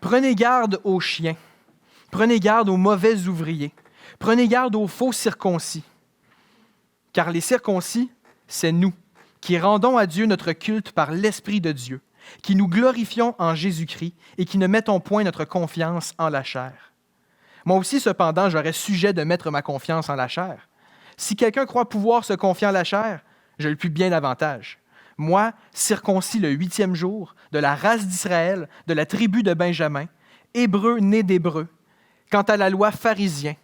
Prenez garde aux chiens. Prenez garde aux mauvais ouvriers. Prenez garde aux faux circoncis. Car les circoncis, c'est nous, qui rendons à Dieu notre culte par l'Esprit de Dieu, qui nous glorifions en Jésus-Christ et qui ne mettons point notre confiance en la chair. Moi aussi, cependant, j'aurais sujet de mettre ma confiance en la chair. Si quelqu'un croit pouvoir se confier en la chair, je le puis bien davantage. Moi, circoncis le 8e jour, de la race d'Israël, de la tribu de Benjamin, hébreu né d'hébreu, quant à la loi pharisien,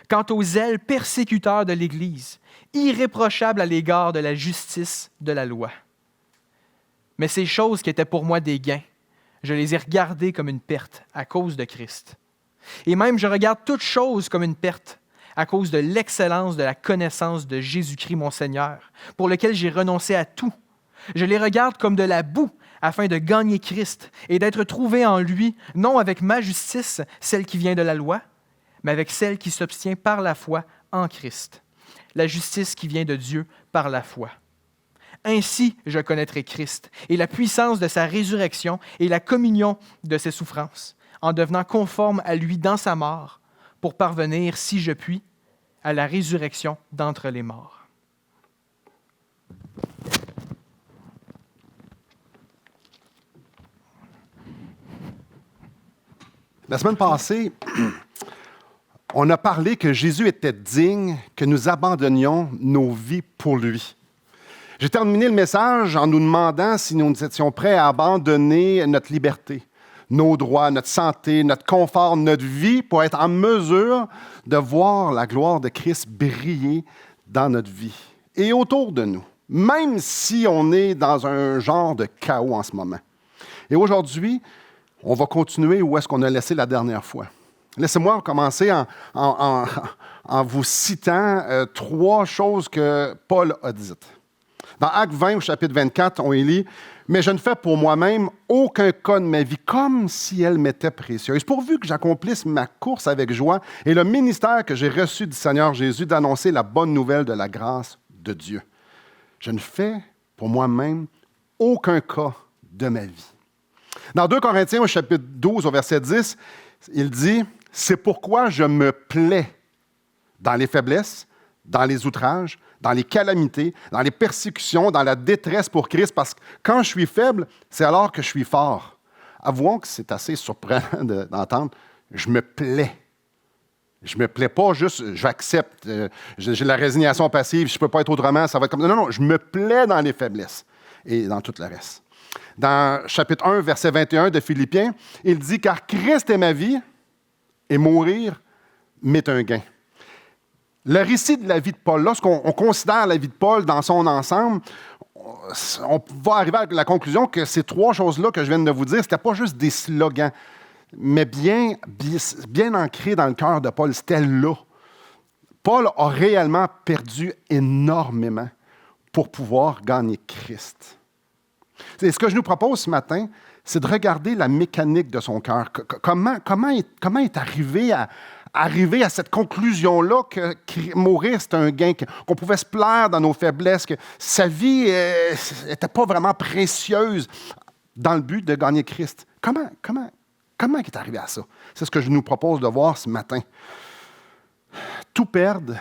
quant aux zèles persécuteurs de l'Église, irréprochable à l'égard de la justice de la loi. Mais ces choses qui étaient pour moi des gains, je les ai regardées comme une perte à cause de Christ. Et même je regarde toutes choses comme une perte à cause de l'excellence de la connaissance de Jésus-Christ mon Seigneur, pour lequel j'ai renoncé à tout. Je les regarde comme de la boue afin de gagner Christ et d'être trouvé en lui, non avec ma justice, celle qui vient de la loi, mais avec celle qui s'obtient par la foi en Christ, la justice qui vient de Dieu par la foi. Ainsi, je connaîtrai Christ et la puissance de sa résurrection et la communion de ses souffrances, en devenant conforme à lui dans sa mort, pour parvenir, si je puis, à la résurrection d'entre les morts. La semaine passée, on a parlé que Jésus était digne que nous abandonnions nos vies pour lui. J'ai terminé le message en nous demandant si nous étions prêts à abandonner notre liberté, nos droits, notre santé, notre confort, notre vie pour être en mesure de voir la gloire de Christ briller dans notre vie et autour de nous, même si on est dans un genre de chaos en ce moment. Et aujourd'hui, on va continuer où est-ce qu'on a laissé la dernière fois. Laissez-moi commencer en vous citant 3 choses que Paul a dites. Dans Actes 20, au chapitre 24, on y lit « Mais je ne fais pour moi-même aucun cas de ma vie comme si elle m'était précieuse, pourvu que j'accomplisse ma course avec joie et le ministère que j'ai reçu du Seigneur Jésus d'annoncer la bonne nouvelle de la grâce de Dieu. Je ne fais pour moi-même aucun cas de ma vie. » Dans 2 Corinthiens, au chapitre 12, au verset 10, il dit « C'est pourquoi je me plais dans les faiblesses, dans les outrages, dans les calamités, dans les persécutions, dans la détresse pour Christ, parce que quand je suis faible, c'est alors que je suis fort. » Avouons que c'est assez surprenant d'entendre « je me plais ». Je ne me plais pas juste, j'accepte, j'ai la résignation passive, je ne peux pas être autrement, ça va être comme... Non, je me plais dans les faiblesses et dans tout le reste. Dans chapitre 1, verset 21 de Philippiens, il dit « Car Christ est ma vie, et mourir m'est un gain. » Le récit de la vie de Paul, lorsqu'on considère la vie de Paul dans son ensemble, on va arriver à la conclusion que ces 3 choses-là que je viens de vous dire, ce n'était pas juste des slogans, mais bien ancré dans le cœur de Paul, c'était là. Paul a réellement perdu énormément pour pouvoir gagner Christ. Et ce que je nous propose ce matin, c'est de regarder la mécanique de son cœur. Comment il est arrivé à cette conclusion-là que mourir, c'est un gain, qu'on pouvait se plaire dans nos faiblesses, que sa vie n'était pas vraiment précieuse dans le but de gagner Christ. Comment il est arrivé à ça? C'est ce que je nous propose de voir ce matin. Tout perdre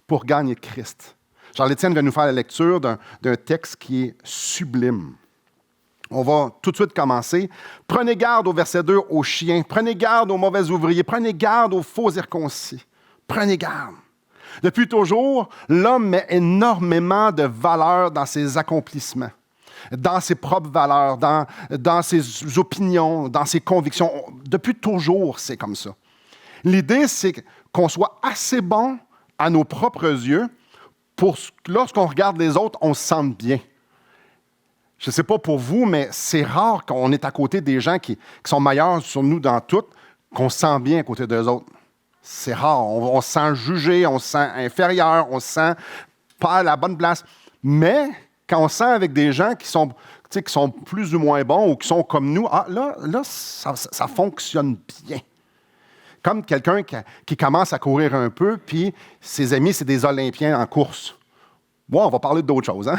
pour gagner Christ. Jean-Étienne va nous faire la lecture d'un texte qui est sublime. On va tout de suite commencer. Prenez garde au verset 2 aux chiens. Prenez garde aux mauvais ouvriers. Prenez garde aux faux circoncis. Prenez garde. Depuis toujours, l'homme met énormément de valeur dans ses accomplissements, dans ses propres valeurs, dans ses opinions, dans ses convictions. Depuis toujours, c'est comme ça. L'idée, c'est qu'on soit assez bon à nos propres yeux pour que lorsqu'on regarde les autres, on se sente bien. Je ne sais pas pour vous, mais c'est rare qu'on est à côté des gens qui sont meilleurs sur nous dans tout, qu'on se sent bien à côté d'eux autres. C'est rare. On se sent jugé, on se sent inférieur, on se sent pas à la bonne place. Mais quand on se sent avec des gens qui sont plus ou moins bons ou qui sont comme nous, là ça fonctionne bien. Comme quelqu'un qui commence à courir un peu, puis ses amis, c'est des Olympiens en course. Bon, on va parler d'autres choses, hein?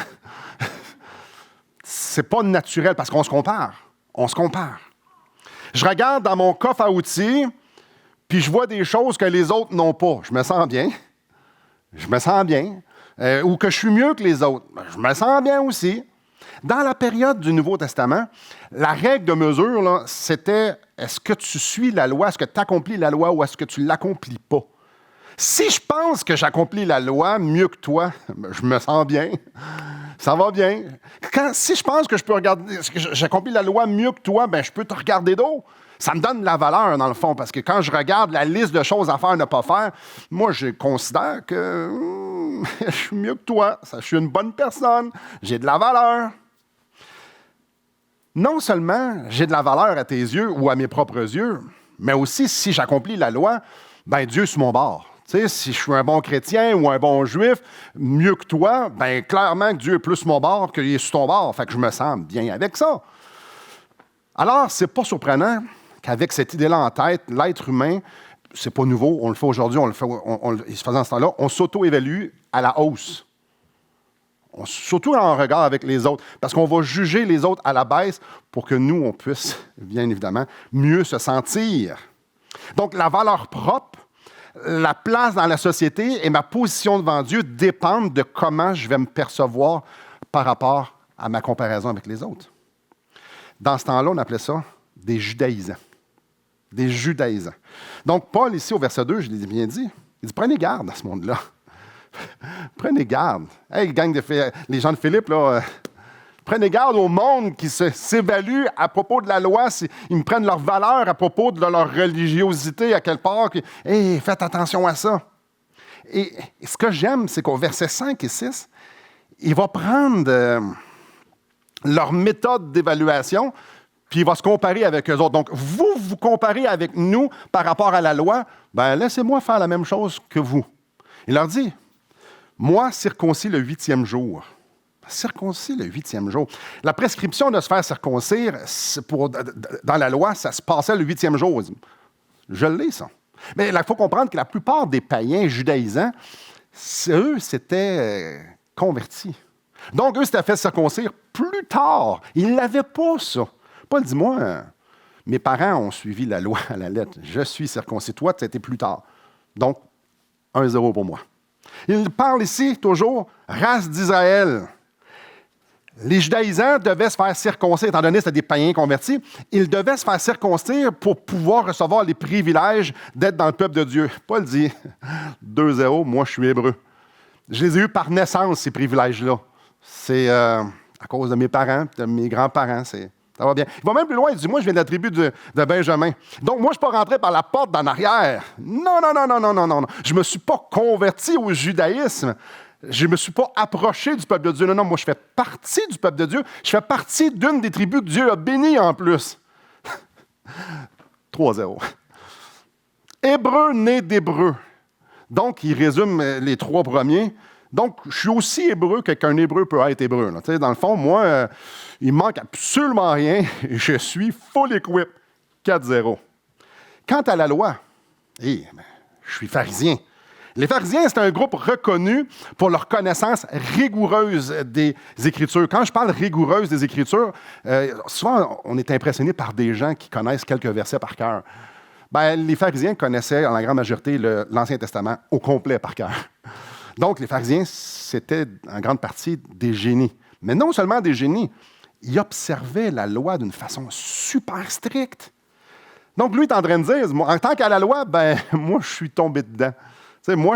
C'est pas naturel parce qu'on se compare. On se compare. Je regarde dans mon coffre à outils, puis je vois des choses que les autres n'ont pas. Je me sens bien. Je me sens bien. Ou que je suis mieux que les autres. Je me sens bien aussi. Dans la période du Nouveau Testament, la règle de mesure, là, c'était est-ce que tu suis la loi, est-ce que tu accomplis la loi ou est-ce que tu ne l'accomplis pas? Si je pense que j'accomplis la loi mieux que toi, je me sens bien. Ça va bien. Si je pense que je peux regarder, que j'accomplis la loi mieux que toi, ben je peux te regarder d'eau. Ça me donne de la valeur, dans le fond, parce que quand je regarde la liste de choses à faire, ne pas faire, moi, je considère que je suis mieux que toi. Je suis une bonne personne. J'ai de la valeur. Non seulement j'ai de la valeur à tes yeux ou à mes propres yeux, mais aussi, si j'accomplis la loi, ben Dieu est sur mon bord. Tu sais, si je suis un bon chrétien ou un bon juif, mieux que toi, ben clairement que Dieu est plus sur mon bord qu'il est sur ton bord. Fait que je me sens bien avec ça. Alors, c'est pas surprenant qu'avec cette idée-là en tête, l'être humain, c'est pas nouveau, on le fait aujourd'hui, il se faisait en ce temps-là, on s'auto-évalue à la hausse. Surtout en regard avec les autres, parce qu'on va juger les autres à la baisse pour que nous, on puisse, bien évidemment, mieux se sentir. Donc, la valeur propre, la place dans la société et ma position devant Dieu dépendent de comment je vais me percevoir par rapport à ma comparaison avec les autres. Dans ce temps-là, on appelait ça des judaïsants. Des judaïsants. Donc, Paul, ici, au verset 2, je l'ai bien dit, il dit « Prenez garde à ce monde-là. Prenez garde. Hey, gang les gens de Philippe, là, prenez garde au monde qui s'évalue à propos de la loi. Ils me prennent leur valeur à propos de leur religiosité à quelque part. Hey, faites attention à ça. » Et ce que j'aime, c'est qu'au verset 5 et 6, il va prendre leur méthode d'évaluation, puis il va se comparer avec eux autres. Donc, vous comparez avec nous par rapport à la loi, bien, laissez-moi faire la même chose que vous. Il leur dit, moi, circoncis le 8e jour. Circoncis le 8e jour. La prescription de se faire circoncire, dans la loi, ça se passait le 8e jour. Je l'ai, ça. Mais il faut comprendre que la plupart des païens judaïsants, eux, s'étaient convertis. Donc, eux s'étaient fait circoncire plus tard. Ils n'avaient pas ça. Paul dit, moi, mes parents ont suivi la loi à la lettre. Je suis circoncis. Toi, ça a été plus tard. Donc, 1-0 pour moi. Il parle ici, toujours, race d'Israël. Les judaïsants devaient se faire circoncire, étant donné que c'était des païens convertis, ils devaient se faire circoncire pour pouvoir recevoir les privilèges d'être dans le peuple de Dieu. Paul dit, 2-0, moi je suis hébreu. Je les ai eus par naissance, ces privilèges-là. C'est à cause de mes parents, de mes grands-parents, ça va bien. Il va même plus loin, il dit, moi je viens de la tribu de Benjamin. Donc moi je ne suis pas rentré par la porte d'en arrière. Non. Je ne me suis pas converti au judaïsme. Je ne me suis pas approché du peuple de Dieu. Non, moi, je fais partie du peuple de Dieu. Je fais partie d'une des tribus que Dieu a bénies en plus. 3-0. Hébreu né d'hébreu. Donc, il résume les 3 premiers. Donc, je suis aussi hébreu qu'un hébreu peut être hébreu. Là. Dans le fond, moi, il ne manque absolument rien. Je suis full equip. 4-0. Quant à la loi, je suis pharisien. Les pharisiens, c'est un groupe reconnu pour leur connaissance rigoureuse des Écritures. Quand je parle rigoureuse des Écritures, souvent, on est impressionné par des gens qui connaissent quelques versets par cœur. Les pharisiens connaissaient, en la grande majorité, l'Ancien Testament au complet par cœur. Donc, les pharisiens, c'était en grande partie des génies. Mais non seulement des génies, ils observaient la loi d'une façon super stricte. Donc, lui est en train de dire, en tant qu'à la loi, moi, je suis tombé dedans. Tu sais, moi,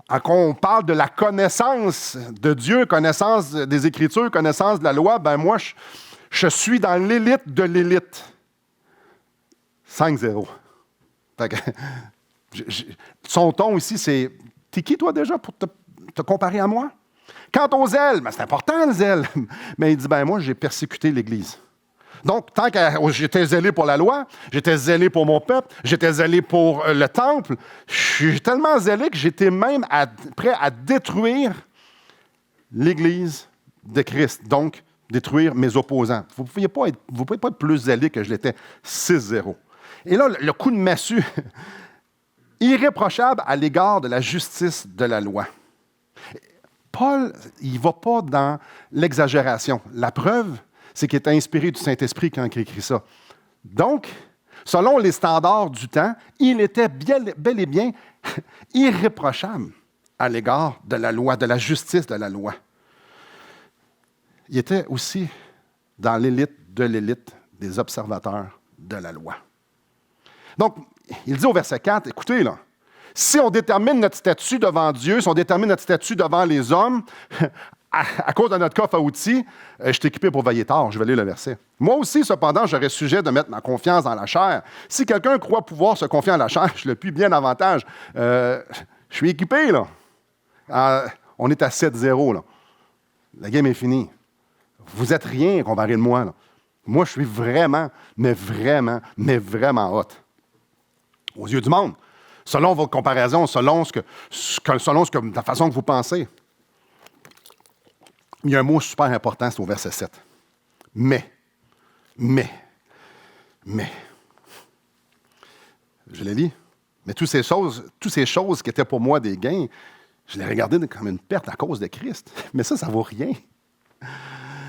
quand on parle de la connaissance de Dieu, connaissance des Écritures, connaissance de la loi, moi, je suis dans l'élite de l'élite. 5-0. Fait que, son ton ici, c'est « T'es qui, toi, déjà, pour te comparer à moi? » Quant au zèle, c'est important, le zèle. Mais il dit « Moi, j'ai persécuté l'Église. » Donc, tant que j'étais zélé pour la loi, j'étais zélé pour mon peuple, j'étais zélé pour le temple, je suis tellement zélé que j'étais même prêt à détruire l'Église de Christ, donc détruire mes opposants. Vous ne pouvez pas être plus zélé que je l'étais. 6-0. Et là, le coup de massue, irréprochable à l'égard de la justice de la loi. Paul, il ne va pas dans l'exagération. La preuve, c'est qu'il est inspiré du Saint-Esprit quand il écrit ça. Donc, selon les standards du temps, il était bel et bien irréprochable à l'égard de la loi, de la justice de la loi. Il était aussi dans l'élite des observateurs de la loi. Donc, il dit au verset 4, écoutez, là, si on détermine notre statut devant Dieu, si on détermine notre statut devant les hommes, à cause de notre coffre à outils, je suis équipé pour veiller tard. Je vais lire le verset. Moi aussi, cependant, j'aurais sujet de mettre ma confiance dans la chair. Si quelqu'un croit pouvoir se confier en la chair, je le puis bien davantage. Je suis équipé, là. On est à 7-0, là. La game est finie. Vous êtes rien comparé de moi, là. Moi, je suis vraiment hot. Aux yeux du monde. Selon votre comparaison, selon la façon que vous pensez. Il y a un mot super important, c'est au verset 7. Mais. Je l'ai dit. Mais toutes ces choses qui étaient pour moi des gains, je les regardais comme une perte à cause de Christ. Mais ça vaut rien.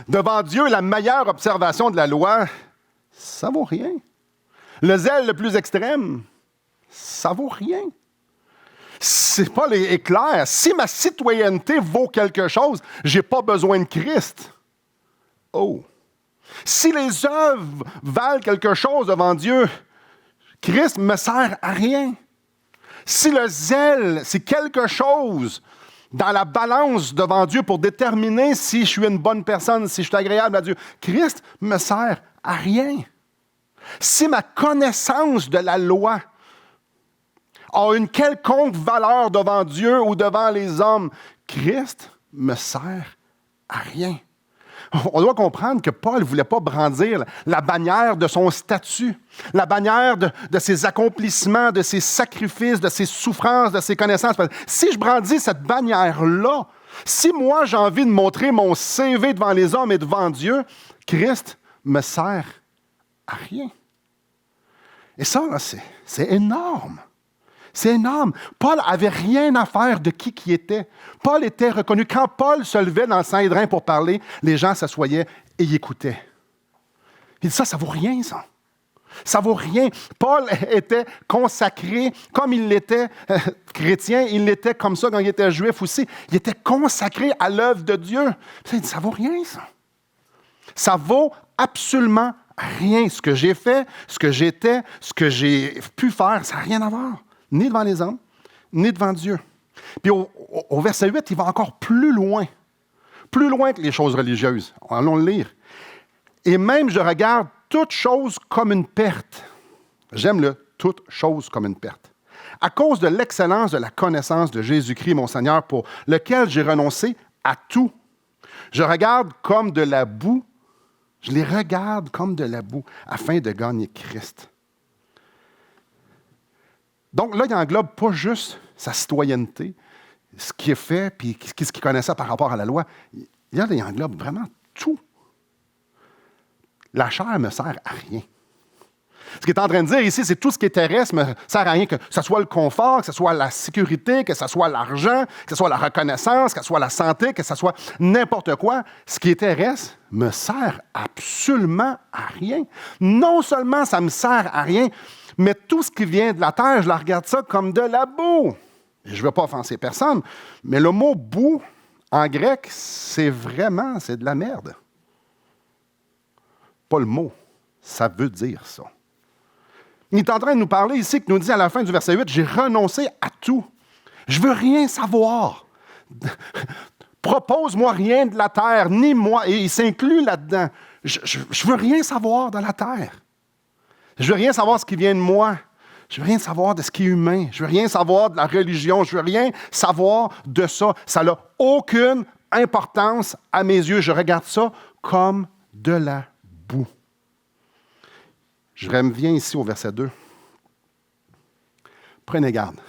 Devant Dieu, la meilleure observation de la loi, ça vaut rien. Le zèle le plus extrême, ça vaut rien. C'est pas clair. Si ma citoyenneté vaut quelque chose, j'ai pas besoin de Christ. Oh! Si les œuvres valent quelque chose devant Dieu, Christ me sert à rien. Si le zèle, c'est quelque chose dans la balance devant Dieu pour déterminer si je suis une bonne personne, si je suis agréable à Dieu, Christ me sert à rien. Si ma connaissance de la loi a une quelconque valeur devant Dieu ou devant les hommes, Christ me sert à rien. On doit comprendre que Paul ne voulait pas brandir la bannière de son statut, la bannière de ses accomplissements, de ses sacrifices, de ses souffrances, de ses connaissances. Si je brandis cette bannière-là, si moi j'ai envie de montrer mon CV devant les hommes et devant Dieu, Christ me sert à rien. Et ça, là, c'est énorme. C'est énorme. Paul n'avait rien à faire de qui était. Paul était reconnu. Quand Paul se levait dans le Saint-Hédrin pour parler, les gens s'assoyaient et y écoutaient. Il dit ça vaut rien, ça. Ça vaut rien. Paul était consacré comme il l'était chrétien. Il l'était comme ça quand il était juif aussi. Il était consacré à l'œuvre de Dieu. Il dit, ça vaut rien, ça. Ça vaut absolument rien. Ce que j'ai fait, ce que j'étais, ce que j'ai pu faire, ça n'a rien à voir. Ni devant les hommes, ni devant Dieu. Puis au verset 8, il va encore plus loin que les choses religieuses. Allons le lire. Et même je regarde toute chose comme une perte. J'aime le « toute chose comme une perte ». À cause de l'excellence de la connaissance de Jésus-Christ, mon Seigneur, pour lequel j'ai renoncé à tout. Je regarde comme de la boue. Je les regarde comme de la boue afin de gagner Christ. Donc là, il englobe pas juste sa citoyenneté, ce qui est fait, puis ce qu'il connaissait par rapport à la loi. Il englobe vraiment tout. La chair me sert à rien. Ce qu'il est en train de dire ici, c'est tout ce qui est terrestre me sert à rien, que ce soit le confort, que ce soit la sécurité, que ce soit l'argent, que ce soit la reconnaissance, que ce soit la santé, que ce soit n'importe quoi. Ce qui est terrestre me sert absolument à rien. Non seulement ça me sert à rien, mais tout ce qui vient de la terre, je la regarde ça comme de la boue. Je ne veux pas offenser personne, mais le mot « boue », en grec, c'est de la merde. Pas le mot, ça veut dire ça. Il est en train de nous parler ici, qui nous dit à la fin du verset 8, « J'ai renoncé à tout. Je veux rien savoir. Propose-moi rien de la terre, ni moi. » Et il s'inclut là-dedans. Je veux rien savoir de la terre. Je veux rien savoir de ce qui vient de moi. Je veux rien savoir de ce qui est humain. Je veux rien savoir de la religion. Je veux rien savoir de ça. Ça n'a aucune importance à mes yeux. Je regarde ça comme de la boue. Je reviens ici au verset 2. Prenez garde.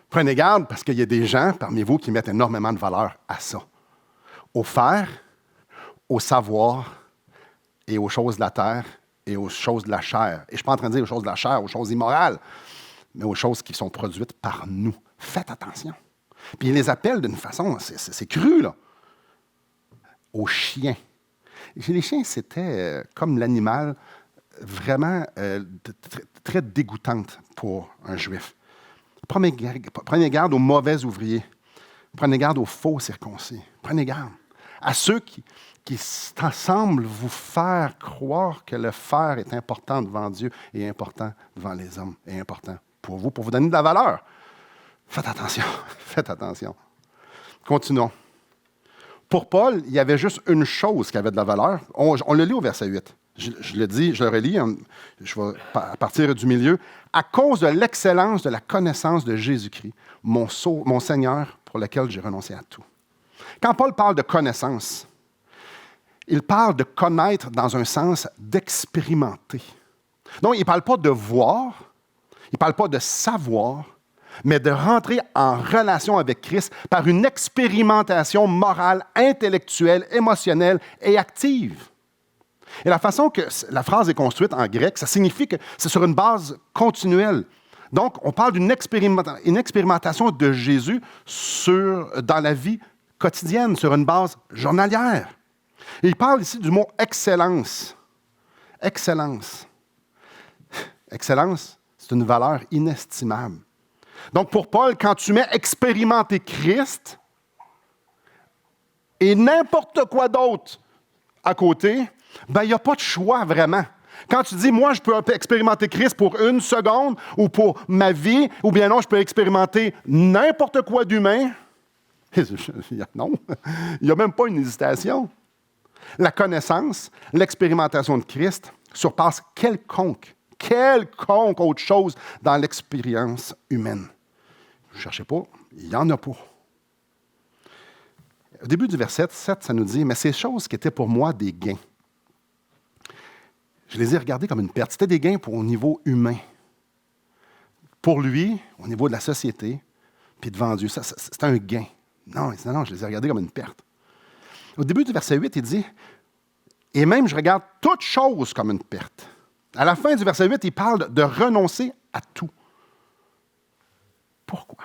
Prenez garde parce qu'il y a des gens parmi vous qui mettent énormément de valeur à ça. Au faire, au savoir et aux choses de la terre et aux choses de la chair. Et je ne suis pas en train de dire aux choses de la chair, aux choses immorales, mais aux choses qui sont produites par nous. Faites attention. Puis il les appelle d'une façon, c'est cru, là. Aux chiens. Les chiens, c'était comme l'animal vraiment très dégoûtante pour un Juif. Prenez garde aux mauvais ouvriers. Prenez garde aux faux circoncis. Prenez garde à ceux qui semblent vous faire croire que le faire est important devant Dieu et important devant les hommes et important pour vous donner de la valeur. Faites attention, faites attention. Continuons. Pour Paul, il y avait juste une chose qui avait de la valeur. On le lit au verset 8. Je le dis, je le relis, je vais partir du milieu. À cause de l'excellence de la connaissance de Jésus-Christ, mon Seigneur, pour lequel j'ai renoncé à tout. Quand Paul parle de connaissance, il parle de connaître dans un sens d'expérimenter. Donc, il ne parle pas de voir, il ne parle pas de savoir, mais de rentrer en relation avec Christ par une expérimentation morale, intellectuelle, émotionnelle et active. Et la façon que la phrase est construite en grec, ça signifie que c'est sur une base continuelle. Donc, on parle d'une expérimentation de Jésus dans la vie quotidienne, sur une base journalière. Et il parle ici du mot excellence. Excellence. Excellence, c'est une valeur inestimable. Donc, pour Paul, quand tu mets expérimenter Christ et n'importe quoi d'autre à côté, il n'y a pas de choix vraiment. Quand tu dis, moi, je peux expérimenter Christ pour 1 seconde ou pour ma vie, ou bien non, je peux expérimenter n'importe quoi d'humain, non, il n'y a même pas une hésitation. La connaissance, l'expérimentation de Christ surpasse quelconque autre chose dans l'expérience humaine. Ne cherchez pas, il n'y en a pas. Au début du verset 7, ça nous dit « Mais ces choses qui étaient pour moi des gains, je les ai regardées comme une perte. » C'était des gains au niveau humain. Pour lui, au niveau de la société, puis devant Dieu, c'est un gain. Non, je les ai regardées comme une perte. Au début du verset 8, il dit « Et même je regarde toute chose comme une perte. » À la fin du verset 8, il parle de renoncer à tout. Pourquoi?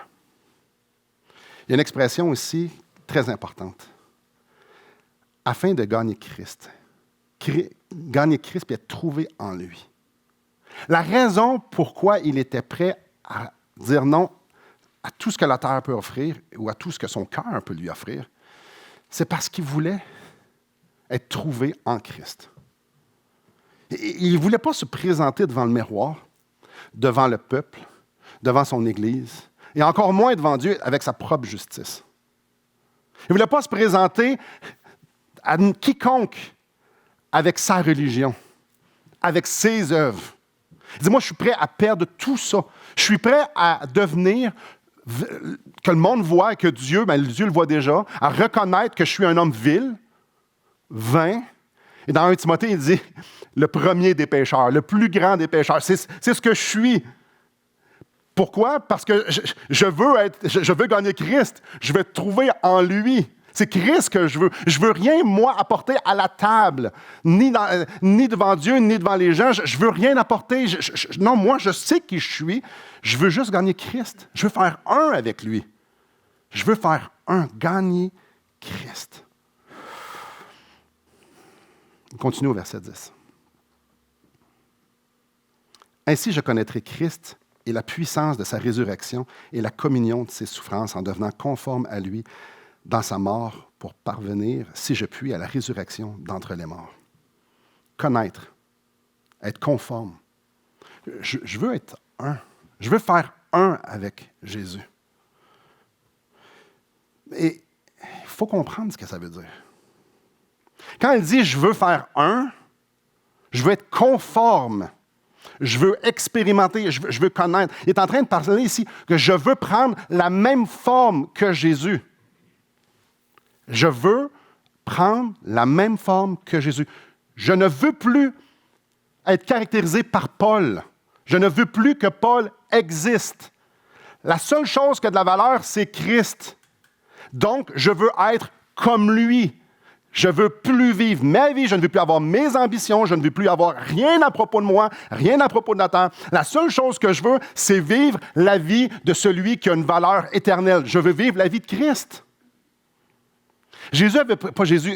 Il y a une expression ici très importante. Afin de gagner Christ. Gagner Christ et être trouvé en lui. La raison pourquoi il était prêt à dire non à tout ce que la terre peut offrir ou à tout ce que son cœur peut lui offrir, c'est parce qu'il voulait être trouvé en Christ. Il ne voulait pas se présenter devant le miroir, devant le peuple, devant son Église, et encore moins devant Dieu avec sa propre justice. Il ne voulait pas se présenter à quiconque avec sa religion, avec ses œuvres. Il dit, moi, je suis prêt à perdre tout ça. Je suis prêt à devenir, que le monde voit, que Dieu le voit déjà, à reconnaître que je suis un homme vil, vain. Et dans 1 Timothée, il dit, le premier des pécheurs, le plus grand des pécheurs. C'est ce que je suis. Pourquoi? Parce que je veux gagner Christ. Je veux être trouvé en lui. C'est Christ que je veux. Je veux rien, moi, apporter à la table, ni devant Dieu, ni devant les gens. Je veux rien apporter. Non, moi, je sais qui je suis. Je veux juste gagner Christ. Je veux faire un avec lui. Je veux faire un, gagner Christ. On continue au verset 10. Ainsi, je connaîtrai Christ et la puissance de sa résurrection et la communion de ses souffrances en devenant conforme à lui dans sa mort pour parvenir, si je puis, à la résurrection d'entre les morts. Connaître, être conforme. Je veux être un. Je veux faire un avec Jésus. Et il faut comprendre ce que ça veut dire. Quand il dit « je veux faire un », je veux être conforme. Je veux expérimenter, je veux connaître. Il est en train de parler ici que je veux prendre la même forme que Jésus. Je veux prendre la même forme que Jésus. Je ne veux plus être caractérisé par Paul. Je ne veux plus que Paul existe. La seule chose qui a de la valeur, c'est Christ. Donc, je veux être comme lui. Je ne veux plus vivre ma vie, je ne veux plus avoir mes ambitions, je ne veux plus avoir rien à propos de moi, rien à propos de la terre. La seule chose que je veux, c'est vivre la vie de celui qui a une valeur éternelle. Je veux vivre la vie de Christ.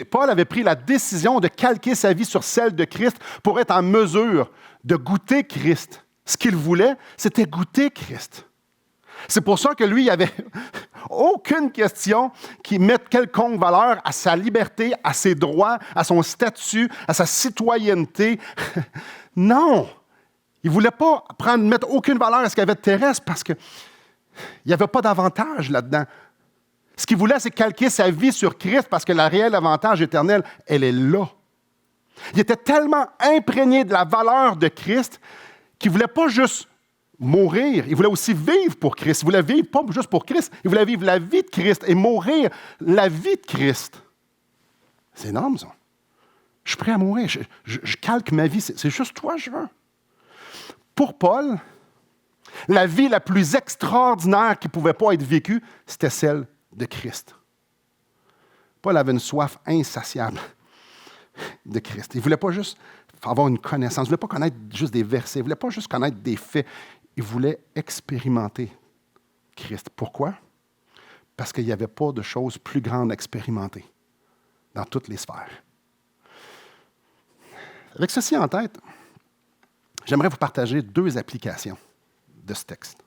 Paul avait pris la décision de calquer sa vie sur celle de Christ pour être en mesure de goûter Christ. Ce qu'il voulait, c'était goûter Christ. C'est pour ça que lui, il n'avait aucune question qui mette quelconque valeur à sa liberté, à ses droits, à son statut, à sa citoyenneté. Non! Il ne voulait pas mettre aucune valeur à ce qu'il y avait de terrestre parce qu'il n'y avait pas d'avantage là-dedans. Ce qu'il voulait, c'est calquer sa vie sur Christ parce que le réel avantage éternel, elle est là. Il était tellement imprégné de la valeur de Christ qu'il ne voulait pas juste mourir, il voulait aussi vivre pour Christ. Il voulait vivre pas juste pour Christ, il voulait vivre la vie de Christ et mourir la vie de Christ. C'est énorme, ça. Je suis prêt à mourir, je calque ma vie, c'est juste toi, je veux. Pour Paul, la vie la plus extraordinaire qui ne pouvait pas être vécue, c'était celle de Christ. Paul avait une soif insatiable de Christ. Il ne voulait pas juste avoir une connaissance, il ne voulait pas connaître juste des versets, il ne voulait pas juste connaître des faits, il voulait expérimenter Christ. Pourquoi? Parce qu'il n'y avait pas de choses plus grandes à expérimenter dans toutes les sphères. Avec ceci en tête, j'aimerais vous partager 2 applications de ce texte.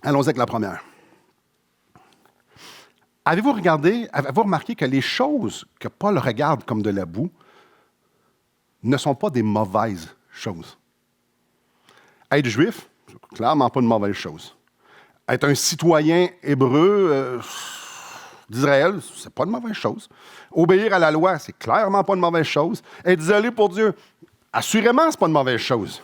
Allons-y avec la première. Avez-vous remarqué que les choses que Paul regarde comme de la boue ne sont pas des mauvaises choses? Être juif, c'est clairement pas une mauvaise chose. Être un citoyen hébreu d'Israël, c'est pas une mauvaise chose. Obéir à la loi, c'est clairement pas une mauvaise chose. Être zélé pour Dieu, assurément, c'est pas une mauvaise chose.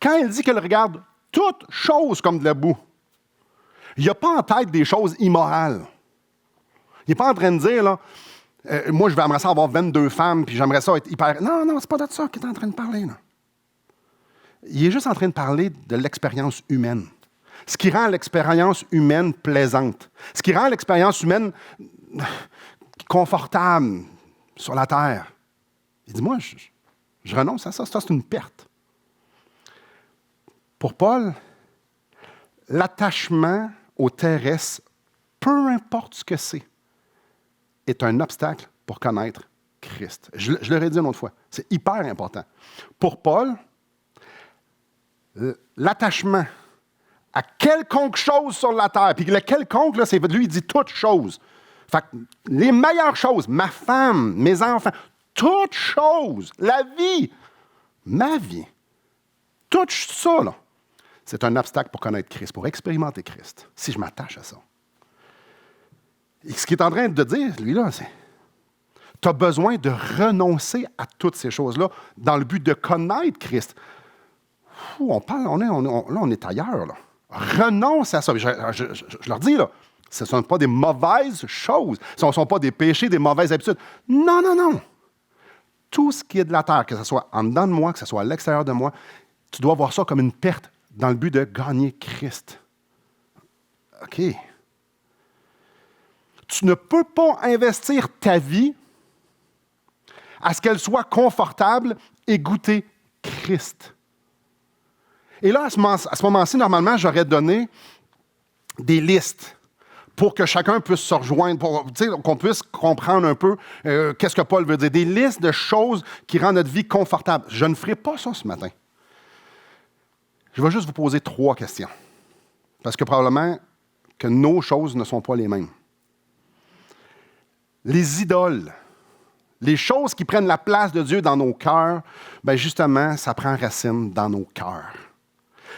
Quand il dit qu'il regarde toutes choses comme de la boue, il n'a pas en tête des choses immorales. Il n'est pas en train de dire, là, moi, je vais aimerais ça avoir 22 femmes, puis j'aimerais ça être hyper... Non, c'est pas de ça qu'il est en train de parler, là. Il est juste en train de parler de l'expérience humaine. Ce qui rend l'expérience humaine plaisante. Ce qui rend l'expérience humaine confortable sur la terre. Il dit, moi, je renonce à ça. Ça, c'est une perte. Pour Paul, l'attachement au terrestre, peu importe ce que c'est, est un obstacle pour connaître Christ. Je l'aurais dit une autre fois. C'est hyper important. Pour Paul, l'attachement à quelconque chose sur la terre, puis le quelconque, là, c'est lui, il dit toutes choses. Fait que les meilleures choses, ma femme, mes enfants, toutes choses, la vie, ma vie, tout ça, là, c'est un obstacle pour connaître Christ, pour expérimenter Christ, si je m'attache à ça. Et ce qu'il est en train de dire, lui, là, c'est tu as besoin de renoncer à toutes ces choses-là dans le but de connaître Christ. On est ailleurs, là. Renonce à ça. Je leur dis, là, ce ne sont pas des mauvaises choses. Ce ne sont pas des péchés, des mauvaises habitudes. Non. Tout ce qui est de la terre, que ce soit en dedans de moi, que ce soit à l'extérieur de moi, tu dois voir ça comme une perte dans le but de gagner Christ. OK. Tu ne peux pas investir ta vie à ce qu'elle soit confortable et goûter Christ. Et là, à ce moment-ci, normalement, j'aurais donné des listes pour que chacun puisse se rejoindre, pour qu'on puisse comprendre un peu qu'est-ce que Paul veut dire. Des listes de choses qui rendent notre vie confortable. Je ne ferai pas ça ce matin. Je vais juste vous poser 3 questions. Parce que probablement que nos choses ne sont pas les mêmes. Les idoles, les choses qui prennent la place de Dieu dans nos cœurs, bien justement, ça prend racine dans nos cœurs.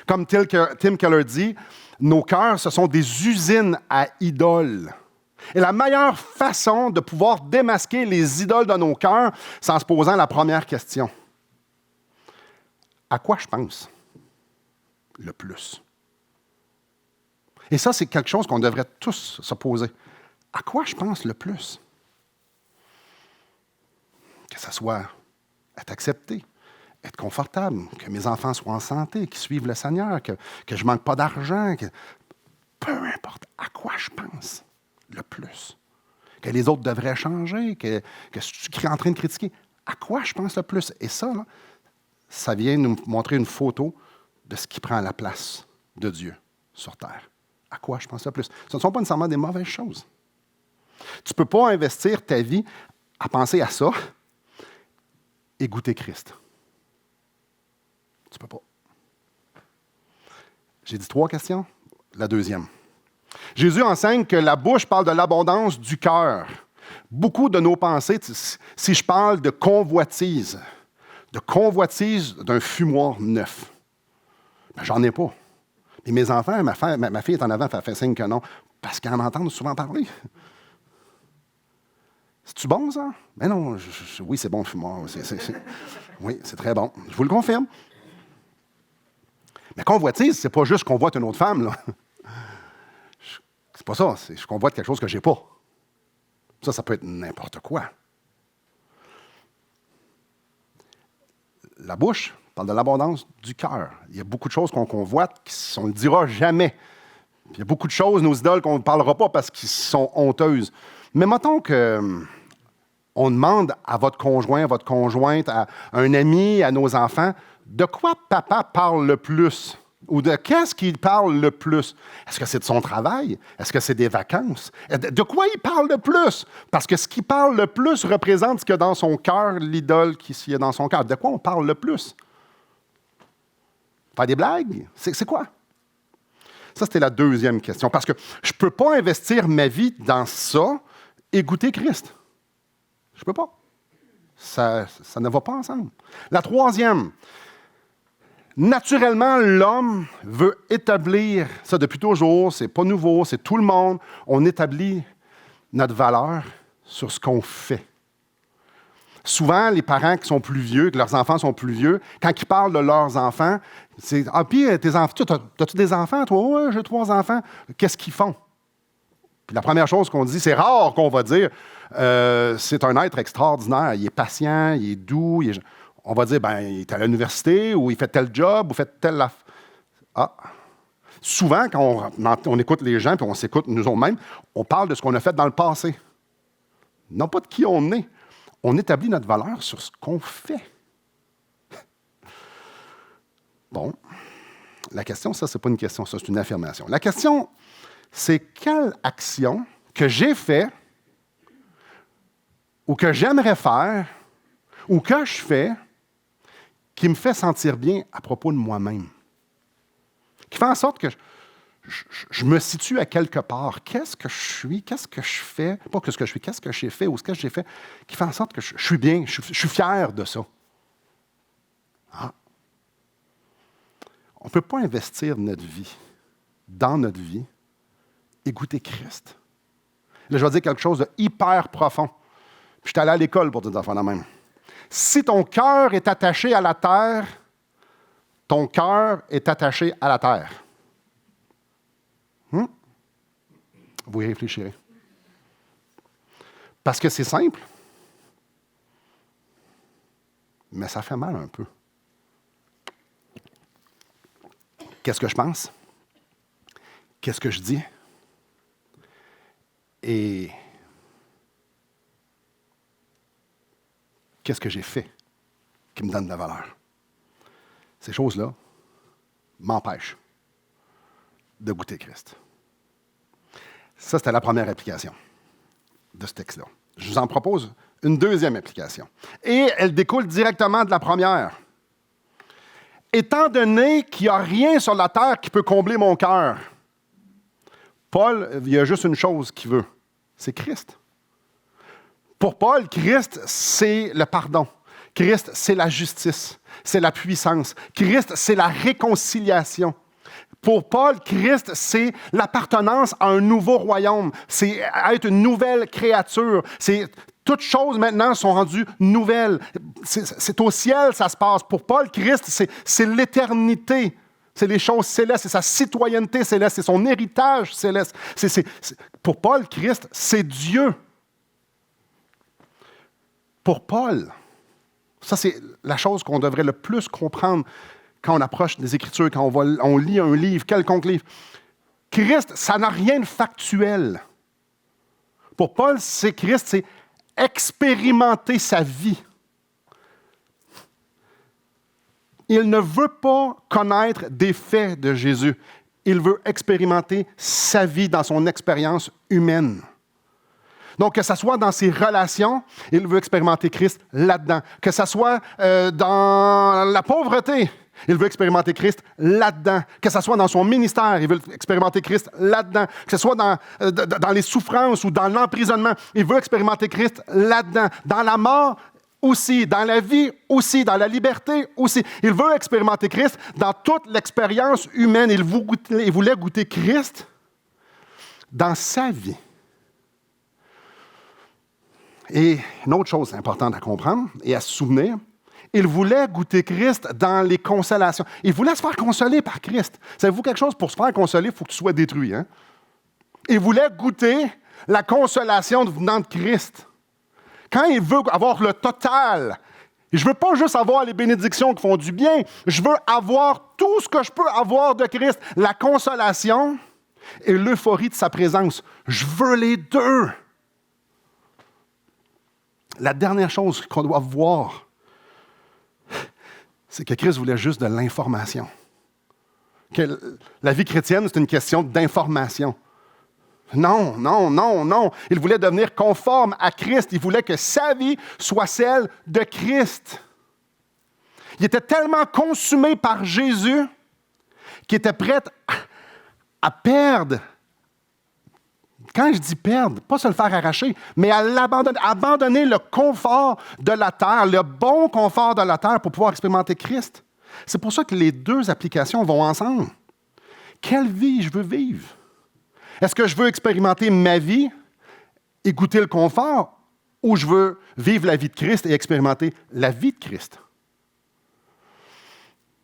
Comme Tim Keller dit, nos cœurs, ce sont des usines à idoles. Et la meilleure façon de pouvoir démasquer les idoles de nos cœurs, c'est en se posant la première question. À quoi je pense le plus? Et ça, c'est quelque chose qu'on devrait tous se poser. À quoi je pense le plus? Que ça soit être accepté, être confortable, que mes enfants soient en santé, qu'ils suivent le Seigneur, que je ne manque pas d'argent. Peu importe à quoi je pense le plus. Que les autres devraient changer, que je suis en train de critiquer. À quoi je pense le plus? Et ça, là, ça vient nous montrer une photo de ce qui prend la place de Dieu sur terre. À quoi je pense le plus? Ce ne sont pas nécessairement des mauvaises choses. Tu ne peux pas investir ta vie à penser à ça et goûter Christ. Tu ne peux pas. J'ai dit 3 questions. La deuxième. Jésus enseigne que la bouche parle de l'abondance du cœur. Beaucoup de nos pensées, si je parle de convoitise d'un fumoir neuf, ben, j'en ai pas. Et mes enfants, ma fille est en avant, elle fait signe que non, parce qu'elle m'entend souvent parler. C'est-tu bon, ça? Ben non, oui, c'est bon, le fumoir. Oui, c'est très bon. Je vous le confirme. Mais convoitise, c'est pas juste convoite une autre femme, là. C'est pas ça. Je convoite quelque chose que j'ai pas. Ça peut être n'importe quoi. La bouche parle de l'abondance du cœur. Il y a beaucoup de choses qu'on convoite qu'on ne le dira jamais. Puis il y a beaucoup de choses, nos idoles, qu'on ne parlera pas parce qu'elles sont honteuses. Mais mettons qu'on demande à votre conjoint, à votre conjointe, à un ami, à nos enfants, de quoi papa parle le plus? Ou de qu'est-ce qu'il parle le plus? Est-ce que c'est de son travail? Est-ce que c'est des vacances? De quoi il parle le plus? Parce que ce qui parle le plus représente ce qu'il y a dans son cœur, l'idole qui y a dans son cœur. De quoi on parle le plus? Faire des blagues? C'est quoi? Ça, c'était la deuxième question. Parce que je ne peux pas investir ma vie dans ça et goûter Christ. Je ne peux pas. Ça ne va pas ensemble. La troisième, naturellement, l'homme veut établir, ça depuis toujours, c'est pas nouveau, c'est tout le monde, on établit notre valeur sur ce qu'on fait. Souvent, les parents qui sont plus vieux, que leurs enfants sont plus vieux, quand ils parlent de leurs enfants, c'est « Ah, puis tes enfants, t'as-tu des enfants, toi? Oui, j'ai 3 enfants. » Qu'est-ce qu'ils font? Puis la première chose qu'on dit, c'est rare qu'on va dire c'est un être extraordinaire, il est patient, il est doux, on va dire, ben, il est à l'université, ou il fait tel job, ou fait telle... Ah! Souvent, quand on écoute les gens, puis on s'écoute nous-mêmes, on parle de ce qu'on a fait dans le passé. Non pas de qui on est. On établit notre valeur sur ce qu'on fait. Bon. La question, ça, c'est pas une question, ça, c'est une affirmation. La question, c'est quelle action que j'ai fait, ou que j'aimerais faire, ou que je fais, qui me fait sentir bien à propos de moi-même. Qui fait en sorte que je me situe à quelque part. Qu'est-ce que je suis? Qu'est-ce que je fais? Pas que ce que je suis, qu'est-ce que j'ai fait ou ce que j'ai fait qui fait en sorte que je suis bien, je suis fier de ça. Ah. On ne peut pas investir dans notre vie, et goûter Christ. Là, je vais dire quelque chose de hyper profond. Puis je suis allé à l'école pour dire des affaires de même. Si ton cœur est attaché à la terre, ton cœur est attaché à la terre. Vous y réfléchirez. Parce que c'est simple, mais ça fait mal un peu. Qu'est-ce que je pense? Qu'est-ce que je dis? Et qu'est-ce que j'ai fait qui me donne de la valeur? Ces choses-là m'empêchent de goûter Christ. Ça, c'était la première application de ce texte-là. Je vous en propose une deuxième application. Et elle découle directement de la première. Étant donné qu'il n'y a rien sur la terre qui peut combler mon cœur, Paul, il y a juste une chose qu'il veut, c'est Christ. Pour Paul, Christ, c'est le pardon. Christ, c'est la justice, c'est la puissance. Christ, c'est la réconciliation. Pour Paul, Christ, c'est l'appartenance à un nouveau royaume. C'est être une nouvelle créature. Toutes choses maintenant sont rendues nouvelles. C'est au ciel, ça se passe. Pour Paul, Christ, c'est l'éternité. C'est les choses célestes, c'est sa citoyenneté céleste, c'est son héritage céleste. Pour Paul, Christ, c'est Dieu. Pour Paul, ça c'est la chose qu'on devrait le plus comprendre quand on approche des Écritures, quand on lit un livre, quelconque livre. Christ, ça n'a rien de factuel. Pour Paul, Christ, c'est expérimenter sa vie. Il ne veut pas connaître des faits de Jésus. il veut expérimenter sa vie dans son expérience humaine. Donc, que ce soit dans ses relations, il veut expérimenter Christ là-dedans. Que ce soit dans la pauvreté, il veut expérimenter Christ là-dedans. Que ce soit dans son ministère, il veut expérimenter Christ là-dedans. Que ce soit dans les souffrances ou dans l'emprisonnement, il veut expérimenter Christ là-dedans. Dans la mort aussi, dans la vie aussi, dans la liberté aussi. Il veut expérimenter Christ dans toute l'expérience humaine. Il voulait goûter Christ dans sa vie. Et une autre chose importante à comprendre et à se souvenir, il voulait goûter Christ dans les consolations. Il voulait se faire consoler par Christ. Savez-vous quelque chose? Pour se faire consoler, il faut que tu sois détruit. Hein? Il voulait goûter la consolation venant de Christ. Quand il veut avoir le total, je ne veux pas juste avoir les bénédictions qui font du bien, je veux avoir tout ce que je peux avoir de Christ, la consolation et l'euphorie de sa présence. Je veux les deux. La dernière chose qu'on doit voir, c'est que Christ voulait juste de l'information. Que la vie chrétienne, c'est une question d'information. Non, non, non, non. Il voulait devenir conforme à Christ. Il voulait que sa vie soit celle de Christ. Il était tellement consumé par Jésus qu'il était prêt à perdre. Quand je dis perdre, pas se le faire arracher, mais à l'abandonner, abandonner le confort de la terre, le bon confort de la terre pour pouvoir expérimenter Christ. C'est pour ça que les deux applications vont ensemble. Quelle vie je veux vivre? Est-ce que je veux expérimenter ma vie et goûter le confort, ou je veux vivre la vie de Christ et expérimenter la vie de Christ?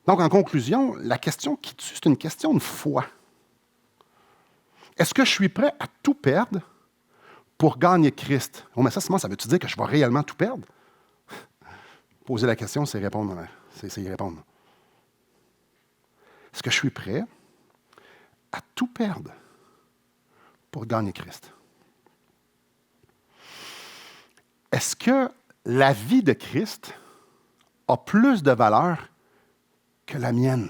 Donc, en conclusion, la question qui tue, c'est une question de foi. Est-ce que je suis prêt à tout perdre pour gagner Christ? Oh, mais ça veut-tu dire que je vais réellement tout perdre? Poser la question, c'est répondre. C'est y répondre. Est-ce que je suis prêt à tout perdre pour gagner Christ? Est-ce que la vie de Christ a plus de valeur que la mienne?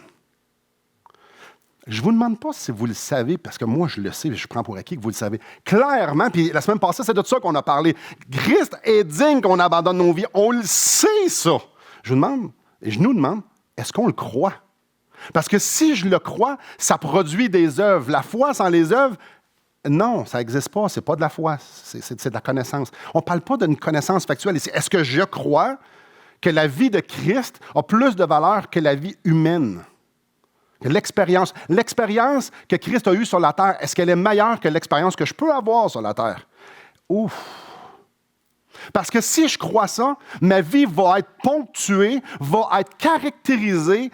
Je ne vous demande pas si vous le savez, parce que moi, je le sais, je prends pour acquis que vous le savez. Clairement, puis la semaine passée, c'est de ça qu'on a parlé. Christ est digne qu'on abandonne nos vies. On le sait, ça. Je vous demande, et je nous demande, est-ce qu'on le croit? Parce que si je le crois, ça produit des œuvres. La foi sans les œuvres, non, ça n'existe pas. Ce n'est pas de la foi, c'est de la connaissance. On ne parle pas d'une connaissance factuelle ici. Est-ce que je crois que la vie de Christ a plus de valeur que la vie humaine? L'expérience que Christ a eue sur la terre, est-ce qu'elle est meilleure que l'expérience que je peux avoir sur la terre? Ouf! Parce que si je crois ça, ma vie va être ponctuée, va être caractérisée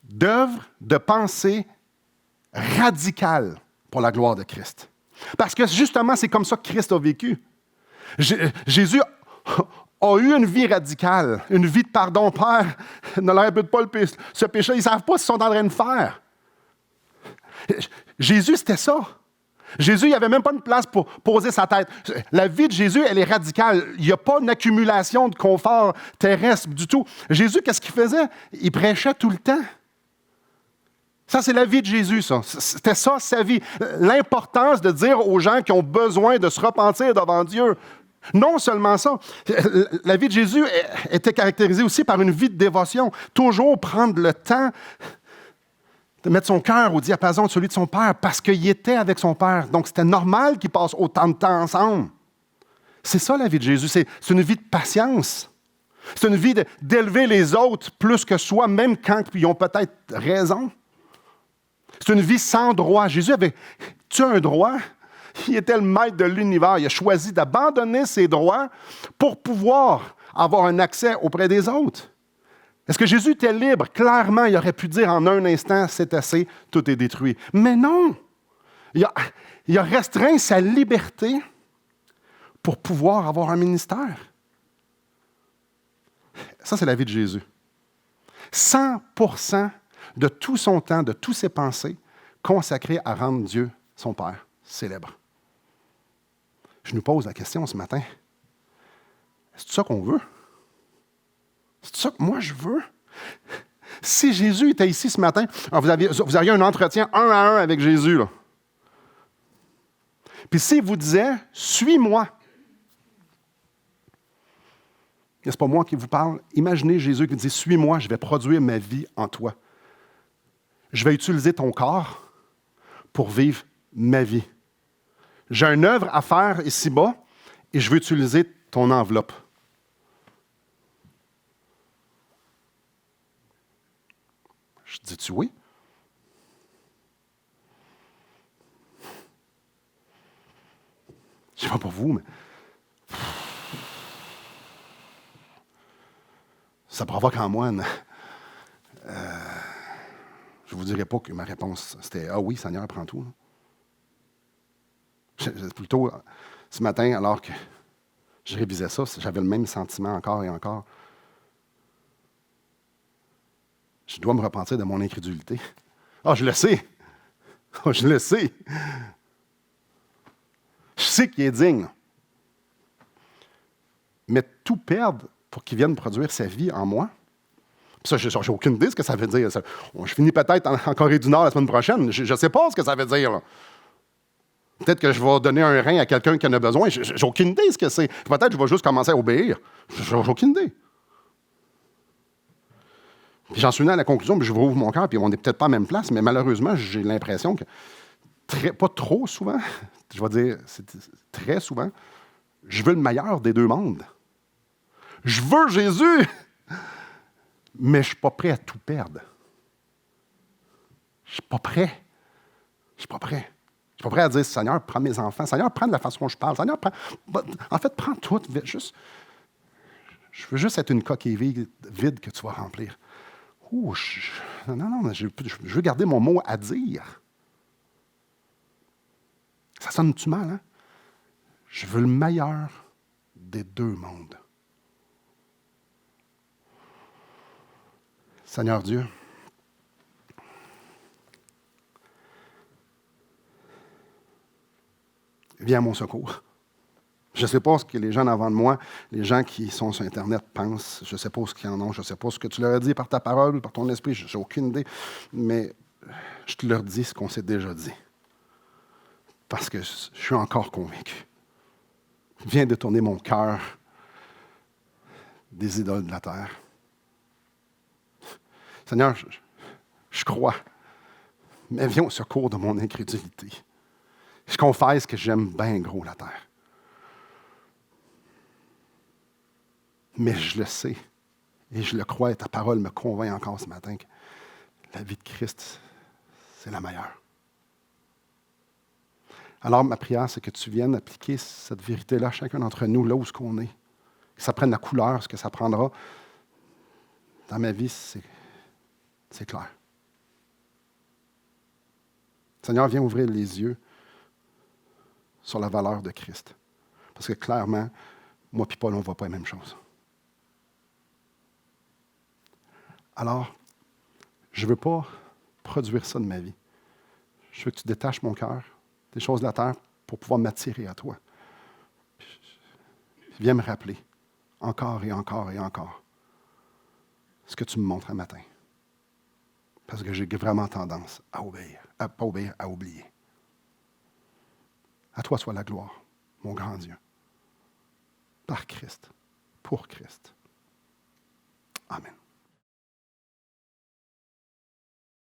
d'œuvres, de pensées radicales pour la gloire de Christ. Parce que justement, c'est comme ça que Christ a vécu. Jésus a eu une vie radicale, une vie de pardon. Père, ne leur impute pas ce péché. Ils ne savent pas ce qu'ils sont en train de faire. Jésus, c'était ça. Jésus, il n'y avait même pas une place pour poser sa tête. La vie de Jésus, elle est radicale. Il n'y a pas une accumulation de confort terrestre du tout. Jésus, qu'est-ce qu'il faisait? Il prêchait tout le temps. Ça, c'est la vie de Jésus, ça. C'était ça, sa vie. L'importance de dire aux gens qui ont besoin de se repentir devant Dieu. Non seulement ça, la vie de Jésus était caractérisée aussi par une vie de dévotion. Toujours prendre le temps de mettre son cœur au diapason de celui de son Père parce qu'il était avec son Père. Donc, c'était normal qu'ils passent autant de temps ensemble. C'est ça, la vie de Jésus. C'est une vie de patience. C'est une vie d'élever les autres plus que soi, même quand ils ont peut-être raison. C'est une vie sans droit. Jésus avait-tu un droit? Il était le maître de l'univers. Il a choisi d'abandonner ses droits pour pouvoir avoir un accès auprès des autres. Est-ce que Jésus était libre? Clairement, il aurait pu dire en un instant, c'est assez, tout est détruit. Mais non! Il a restreint sa liberté pour pouvoir avoir un ministère. Ça, c'est la vie de Jésus. 100% de tout son temps, de toutes ses pensées, consacré à rendre Dieu, son Père, célèbre. Je nous pose la question ce matin. C'est ça qu'on veut? C'est ça que moi je veux? Si Jésus était ici ce matin, alors vous auriez un entretien 1-à-1 avec Jésus, là. Puis s'il vous disait, suis-moi. N'est-ce pas moi qui vous parle? Imaginez Jésus qui dit, suis-moi, je vais produire ma vie en toi. Je vais utiliser ton corps pour vivre ma vie. J'ai une œuvre à faire ici-bas et je veux utiliser ton enveloppe. Je dis-tu oui? Je ne sais pas pour vous, mais ça provoque en moi une... je ne vous dirai pas que ma réponse, c'était « Ah oui, Seigneur, prends tout. » Plutôt, ce matin, alors que je révisais ça, j'avais le même sentiment encore et encore. Je dois me repentir de mon incrédulité. Ah, je le sais. Ah, je le sais. Je sais qu'il est digne. Mais tout perdre pour qu'il vienne produire sa vie en moi, ça, je n'ai aucune idée de ce que ça veut dire. Je finis peut-être en Corée du Nord la semaine prochaine. Je ne sais pas ce que ça veut dire. Là. Peut-être que je vais donner un rein à quelqu'un qui en a besoin. Je n'ai aucune idée de ce que c'est. Peut-être que je vais juste commencer à obéir. Je n'ai aucune idée. Puis j'en suis venu à la conclusion, puis je rouvre mon cœur, puis on n'est peut-être pas à la même place, mais malheureusement, j'ai l'impression que, pas trop souvent, je vais dire très souvent, je veux le meilleur des deux mondes. Je veux Jésus, mais je ne suis pas prêt à tout perdre. Je ne suis pas prêt. Je ne suis pas prêt. Je ne suis pas prêt à dire, Seigneur, prends mes enfants. Seigneur, prends de la façon dont je parle. Seigneur, prends tout. Je veux juste être une coquille vide que tu vas remplir. Ouh, non, je veux garder mon mot à dire. Ça sonne-tu mal, hein? Je veux le meilleur des deux mondes. Seigneur Dieu, viens à mon secours. Je ne sais pas ce que les gens avant de moi, les gens qui sont sur Internet pensent. Je ne sais pas ce qu'ils en ont. Je ne sais pas ce que tu leur as dit par ta parole ou par ton esprit. Je n'ai aucune idée. Mais je te leur dis ce qu'on s'est déjà dit. Parce que je suis encore convaincu. Viens détourner mon cœur des idoles de la terre. Seigneur, je crois. Mais viens au secours de mon incrédulité. Je confesse que j'aime bien gros la terre. Mais je le sais, et je le crois, et ta parole me convainc encore ce matin que la vie de Christ, c'est la meilleure. Alors, ma prière, c'est que tu viennes appliquer cette vérité-là à chacun d'entre nous, là où ce qu'on est. Que ça prenne la couleur, ce que ça prendra. Dans ma vie, c'est clair. Seigneur, viens ouvrir les yeux sur la valeur de Christ. Parce que clairement, moi et Paul, on ne voit pas la même chose. Alors, je ne veux pas produire ça de ma vie. Je veux que tu détaches mon cœur des choses de la terre pour pouvoir m'attirer à toi. Viens me rappeler encore et encore et encore ce que tu me montres un matin. Parce que j'ai vraiment tendance à obéir, pas obéir, à oublier. À toi soit la gloire, mon grand Dieu. Par Christ, pour Christ. Amen.